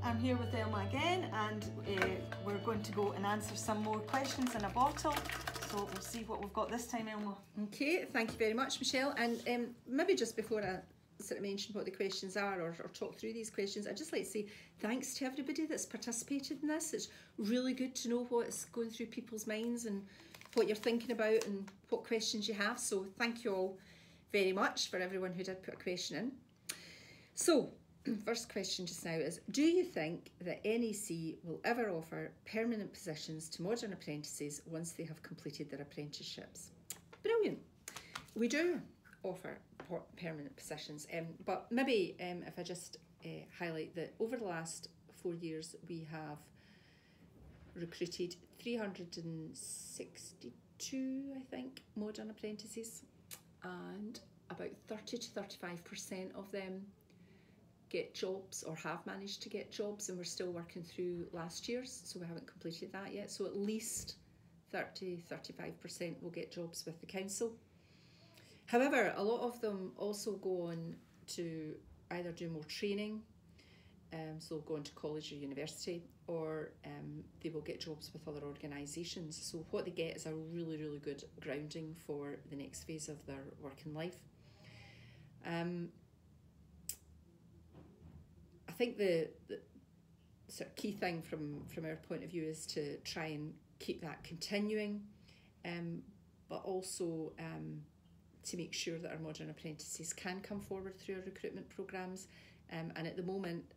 I'm here with Elma again, and we're going to go and answer some more questions in a bottle. So we'll see what we've got this time, Elma. Okay, thank you very much, Michelle. And maybe just before I sort of mention what the questions are or talk through these questions, I'd just like to say thanks to everybody that's participated in this. It's really good to know what's going through people's minds and what you're thinking about and what questions you have. So thank you all very much for everyone who did put a question in. So, first question just now is, do you think that NEC will ever offer permanent positions to modern apprentices once they have completed their apprenticeships? Brilliant. We do offer permanent positions, but maybe if I just highlight that over the last 4 years we have recruited 362, I think, modern apprentices, and about 30 to 35% of them get jobs or have managed to get jobs, and we're still working through last year's, so we haven't completed that yet. So at least 30-35% will get jobs with the council. However, a lot of them also go on to either do more training, so they'll go on to college or university, or they will get jobs with other organisations. So what they get is a really, really good grounding for the next phase of their working life. I think the sort of key thing from our point of view is to try and keep that continuing, but also to make sure that our modern apprentices can come forward through our recruitment programmes. And at the moment,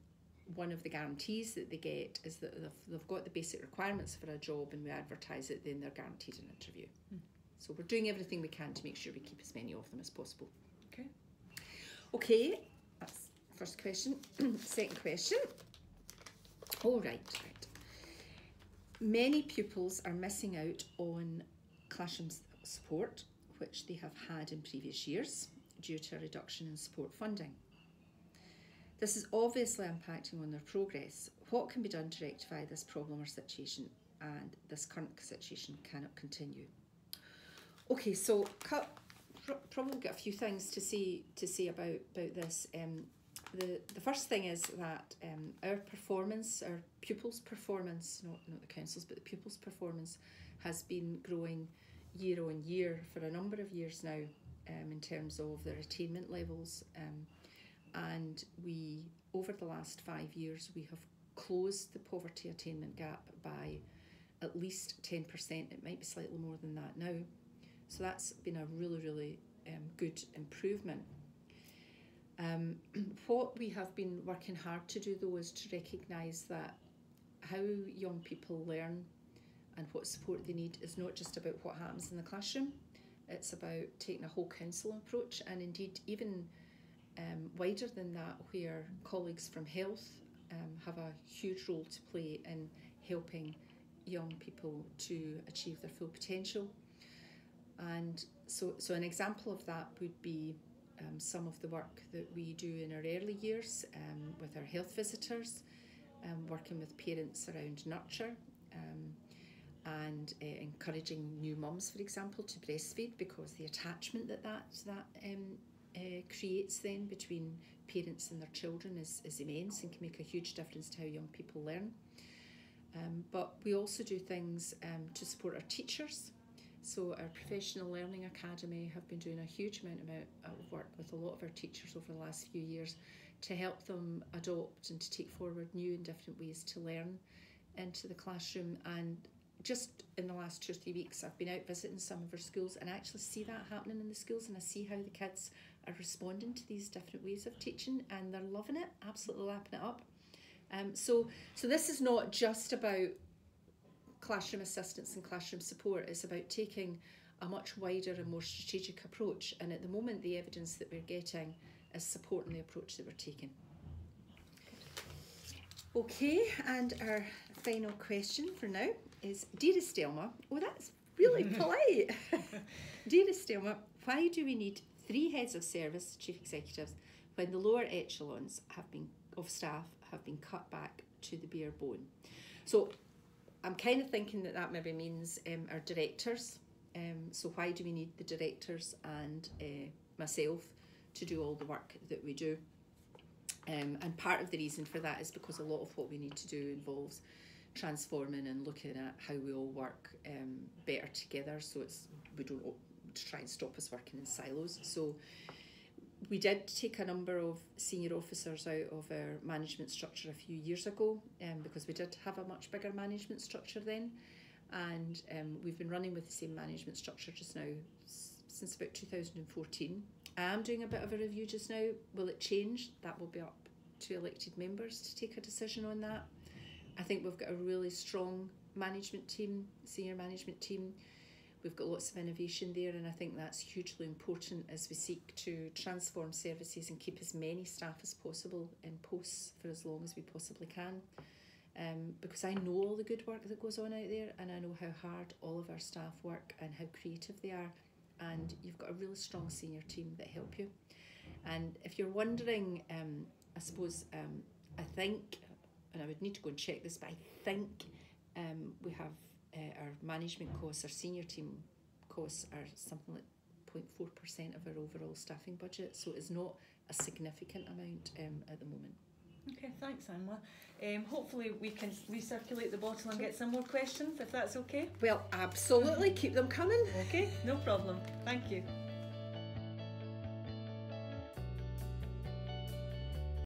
one of the guarantees that they get is that they've got the basic requirements for a job, and we advertise it, then they're guaranteed an interview. So we're doing everything we can to make sure we keep as many of them as possible. Okay, that's the first question. Second question. All right. Many pupils are missing out on classroom support, which they have had in previous years due to a reduction in support funding. This is obviously impacting on their progress. What can be done to rectify this problem or situation? And this current situation cannot continue. Okay, so probably got a few things to say about this. The first thing is that our performance, our pupils' performance, not the council's, but the pupils' performance has been growing year on year for a number of years now, in terms of their attainment levels. And we, over the last 5 years, we have closed the poverty attainment gap by at least 10%. It might be slightly more than that now. So that's been a really, really good improvement. What we have been working hard to do, though, is to recognise that how young people learn and what support they need is not just about what happens in the classroom. It's about taking a whole counselling approach, and indeed even wider than that, where colleagues from health have a huge role to play in helping young people to achieve their full potential. And so an example of that would be some of the work that we do in our early years with our health visitors, working with parents around nurture, and encouraging new mums, for example, to breastfeed, because the attachment that creates then between parents and their children is immense and can make a huge difference to how young people learn. But we also do things to support our teachers. So our Professional Learning Academy have been doing a huge amount of work with a lot of our teachers over the last few years to help them adopt and to take forward new and different ways to learn into the classroom. And just in the last 2 or 3 weeks, I've been out visiting some of our schools and I actually see that happening in the schools, and I see how the kids are responding to these different ways of teaching, and they're loving it, absolutely lapping it up. So this is not just about classroom assistance and classroom support. It's about taking a much wider and more strategic approach, and at the moment the evidence that we're getting is supporting the approach that we're taking. Okay, and our final question for now is, dearest Elma, oh that's really polite. Dearest Elma, why do we need 3 heads of service, chief executives, when the lower echelons of staff have been cut back to the bare bone? So I'm kind of thinking that maybe means our directors. So why do we need the directors and myself to do all the work that we do? And part of the reason for that is because a lot of what we need to do involves transforming and looking at how we all work better together, so we don't try and stop us working in silos. So we did take a number of senior officers out of our management structure a few years ago, because we did have a much bigger management structure then, and we've been running with the same management structure just now since about 2014. I am doing a bit of a review just now. Will it change? That will be up to elected members to take a decision on that. I think we've got a really strong management team, senior management team. We've got lots of innovation there, and I think that's hugely important as we seek to transform services and keep as many staff as possible in posts for as long as we possibly can. Because I know all the good work that goes on out there, and I know how hard all of our staff work and how creative they are. And you've got a really strong senior team that help you. And if you're wondering, I suppose, I think, and I would need to go and check this, but I think we have our management costs, our senior team costs are something like 0.4% of our overall staffing budget, so it's not a significant amount at the moment. Okay, thanks, Anwa. Hopefully we can recirculate the bottle and get some more questions, if that's okay. Well, absolutely, keep them coming. Okay, no problem. Thank you.